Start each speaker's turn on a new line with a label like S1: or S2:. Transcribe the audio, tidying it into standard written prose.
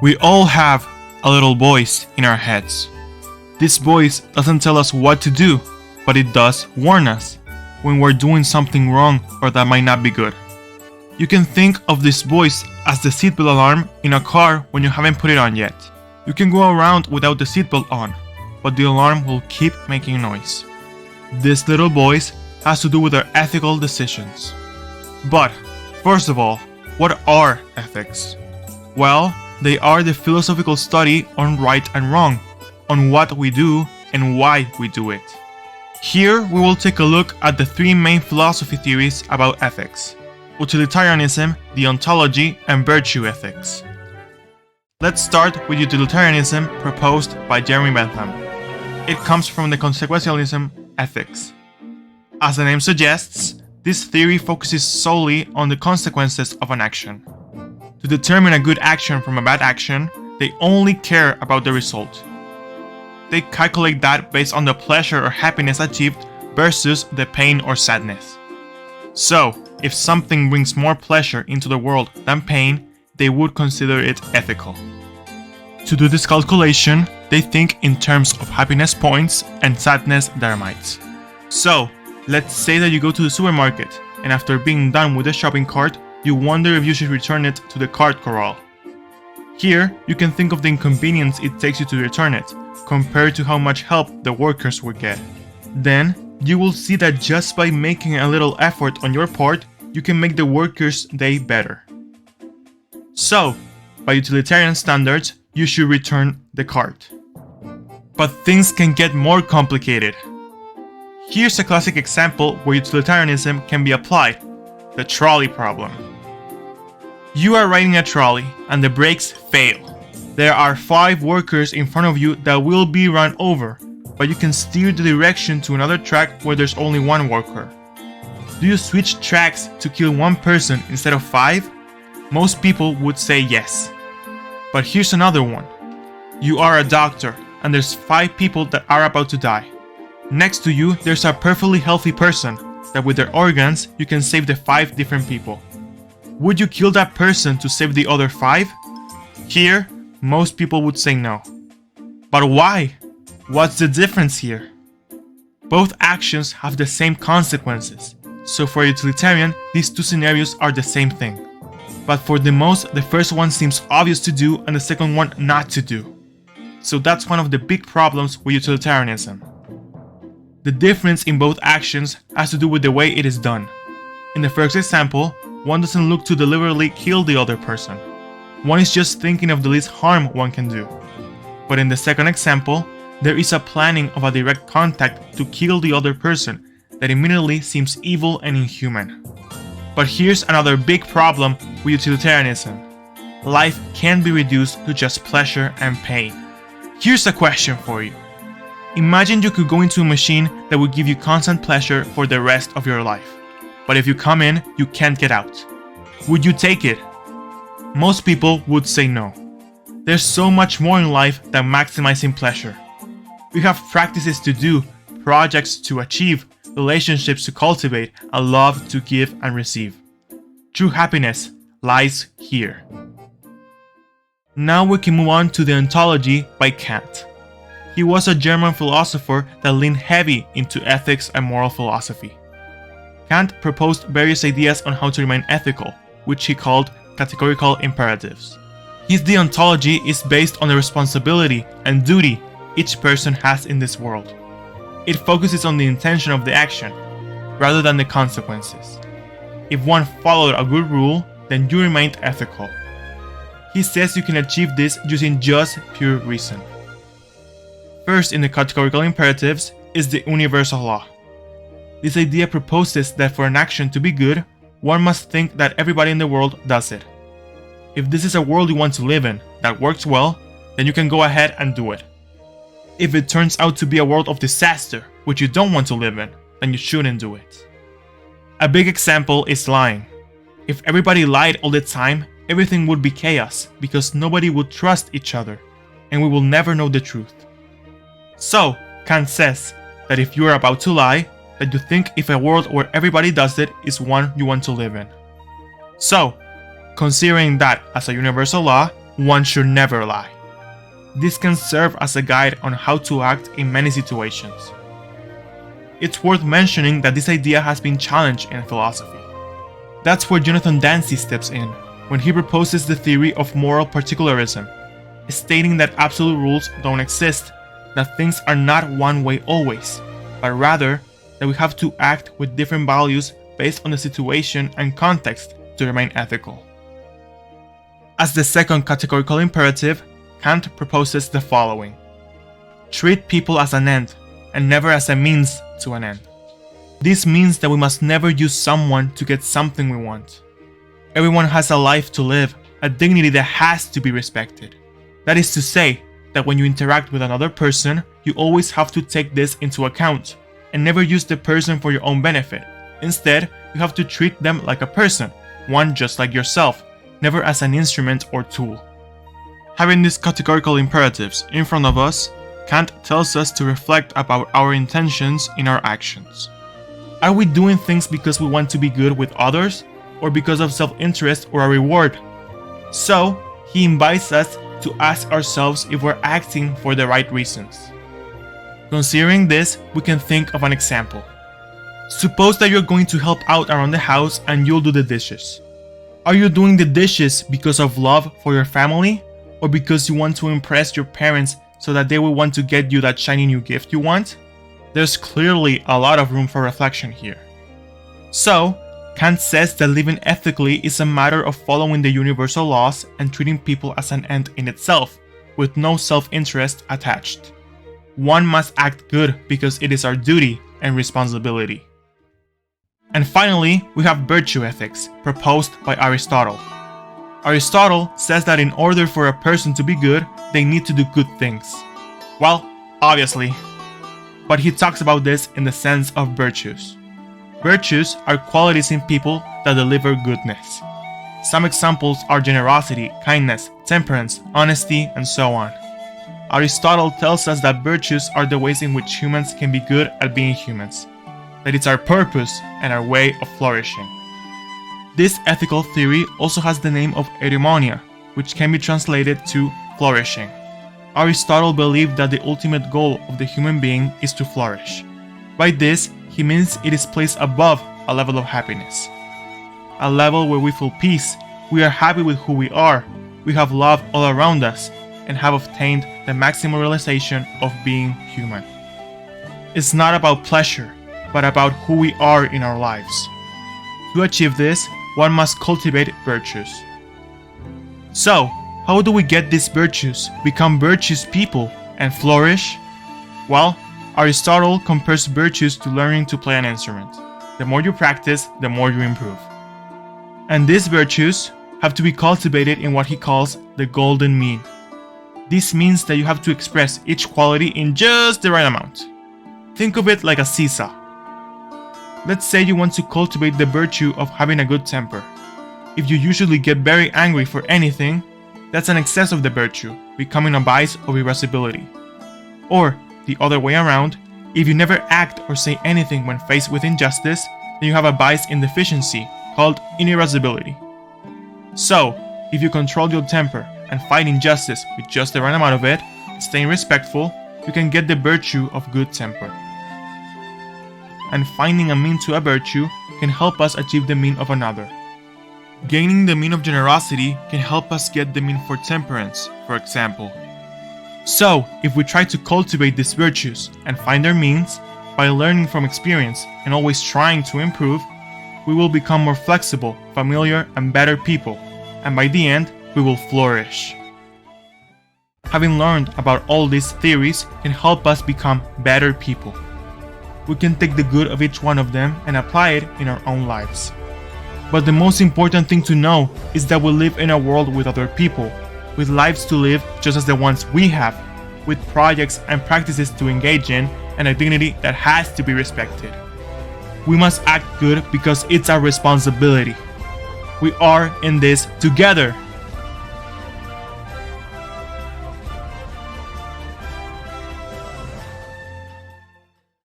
S1: We all have a little voice in our heads. This voice doesn't tell us what to do, but it does warn us when we're doing something wrong or that might not be good. You can think of this voice as the seatbelt alarm in a car when you haven't put it on yet. You can go around without the seatbelt on, but the alarm will keep making noise. This little voice has to do with our ethical decisions. But, first of all, what are ethics? Well, they are the philosophical study on right and wrong, on what we do and why we do it. Here we will take a look at the three main philosophy theories about ethics: utilitarianism, deontology, and virtue ethics. Let's start with utilitarianism proposed by Jeremy Bentham. It comes from the consequentialism ethics. As the name suggests, this theory focuses solely on the consequences of an action. To determine a good action from a bad action, they only care about the result. They calculate that based on the pleasure or happiness achieved versus the pain or sadness. So, if something brings more pleasure into the world than pain, they would consider it ethical. To do this calculation, they think in terms of happiness points and sadness dynamites. So, let's say that you go to the supermarket, and after being done with the shopping cart, you wonder if you should return it to the cart corral. Here, you can think of the inconvenience it takes you to return it, compared to how much help the workers would get. Then, you will see that just by making a little effort on your part, you can make the workers' day better. So, by utilitarian standards, you should return the cart. But things can get more complicated. Here's a classic example where utilitarianism can be applied: the trolley problem. You are riding a trolley and the brakes fail. There are 5 workers in front of you that will be run over, but you can steer the direction to another track where there's only 1 worker. Do you switch tracks to kill 1 person instead of 5? Most people would say yes. But here's another one. You are a doctor and there's 5 people that are about to die. Next to you, there's a perfectly healthy person that with their organs, you can save the 5 different people. Would you kill that person to save the other 5? Here, most people would say no. But why? What's the difference here? Both actions have the same consequences, so for a utilitarian, these 2 scenarios are the same thing. But for the most, the first one seems obvious to do and the second one not to do. So that's one of the big problems with utilitarianism. The difference in both actions has to do with the way it is done. In the first example, one doesn't look to deliberately kill the other person. One is just thinking of the least harm one can do. But in the second example, there is a planning of a direct contact to kill the other person that immediately seems evil and inhuman. But here's another big problem with utilitarianism. Life can be reduced to just pleasure and pain. Here's a question for you. Imagine you could go into a machine that would give you constant pleasure for the rest of your life. But if you come in, you can't get out. Would you take it? Most people would say no. There's so much more in life than maximizing pleasure. We have practices to do, projects to achieve, relationships to cultivate, a love to give and receive. True happiness lies here. Now we can move on to deontology by Kant. He was a German philosopher that leaned heavy into ethics and moral philosophy. Kant proposed various ideas on how to remain ethical, which he called categorical imperatives. His deontology is based on the responsibility and duty each person has in this world. It focuses on the intention of the action, rather than the consequences. If one followed a good rule, then you remained ethical. He says you can achieve this using just pure reason. First in the categorical imperatives is the universal law. This idea proposes that for an action to be good, one must think that everybody in the world does it. If this is a world you want to live in that works well, then you can go ahead and do it. If it turns out to be a world of disaster, which you don't want to live in, then you shouldn't do it. A big example is lying. If everybody lied all the time, everything would be chaos because nobody would trust each other, and we will never know the truth. So, Kant says that if you are about to lie, that you think if a world where everybody does it is one you want to live in. So, considering that as a universal law, one should never lie. This can serve as a guide on how to act in many situations. It's worth mentioning that this idea has been challenged in philosophy. That's where Jonathan Dancy steps in, when he proposes the theory of moral particularism, stating that absolute rules don't exist, that things are not one way always, but rather that we have to act with different values based on the situation and context to remain ethical. As the second categorical imperative, Kant proposes the following: treat people as an end, and never as a means to an end. This means that we must never use someone to get something we want. Everyone has a life to live, a dignity that has to be respected. That is to say, that when you interact with another person, you always have to take this into account, and never use the person for your own benefit. Instead, you have to treat them like a person, one just like yourself, never as an instrument or tool. Having these categorical imperatives in front of us, Kant tells us to reflect about our intentions in our actions. Are we doing things because we want to be good with others, or because of self-interest or a reward? So, he invites us to ask ourselves if we're acting for the right reasons. Considering this, we can think of an example. Suppose that you're going to help out around the house and you'll do the dishes. Are you doing the dishes because of love for your family, or because you want to impress your parents so that they will want to get you that shiny new gift you want? There's clearly a lot of room for reflection here. So, Kant says that living ethically is a matter of following the universal laws and treating people as an end in itself, with no self-interest attached. One must act good because it is our duty and responsibility. And finally, we have virtue ethics, proposed by Aristotle. Aristotle says that in order for a person to be good, they need to do good things. Well, obviously. But he talks about this in the sense of virtues. Virtues are qualities in people that deliver goodness. Some examples are generosity, kindness, temperance, honesty, and so on. Aristotle tells us that virtues are the ways in which humans can be good at being humans, that it's our purpose and our way of flourishing. This ethical theory also has the name of eudaimonia, which can be translated to flourishing. Aristotle believed that the ultimate goal of the human being is to flourish. By this, he means it is placed above a level of happiness. A level where we feel peace, we are happy with who we are, we have love all around us, and have obtained the maximum realization of being human. It's not about pleasure, but about who we are in our lives. To achieve this, one must cultivate virtues. So, how do we get these virtues, become virtuous people, and flourish? Well, Aristotle compares virtues to learning to play an instrument. The more you practice, the more you improve. And these virtues have to be cultivated in what he calls the golden mean. This means that you have to express each quality in just the right amount. Think of it like a seesaw. Let's say you want to cultivate the virtue of having a good temper. If you usually get very angry for anything, that's an excess of the virtue, becoming a vice of irascibility. Or, the other way around, if you never act or say anything when faced with injustice, then you have a vice in deficiency, called irascibility. So, if you control your temper and fight injustice with just the right amount of it, staying respectful, you can get the virtue of good temper. And finding a mean to a virtue can help us achieve the mean of another. Gaining the mean of generosity can help us get the mean for temperance, for example. So, if we try to cultivate these virtues and find their means, by learning from experience and always trying to improve, we will become more flexible, familiar, and better people, and by the end, we will flourish. Having learned about all these theories can help us become better people. We can take the good of each one of them and apply it in our own lives. But the most important thing to know is that we live in a world with other people, with lives to live just as the ones we have, with projects and practices to engage in, and a dignity that has to be respected. We must act good because it's our responsibility. We are in this together.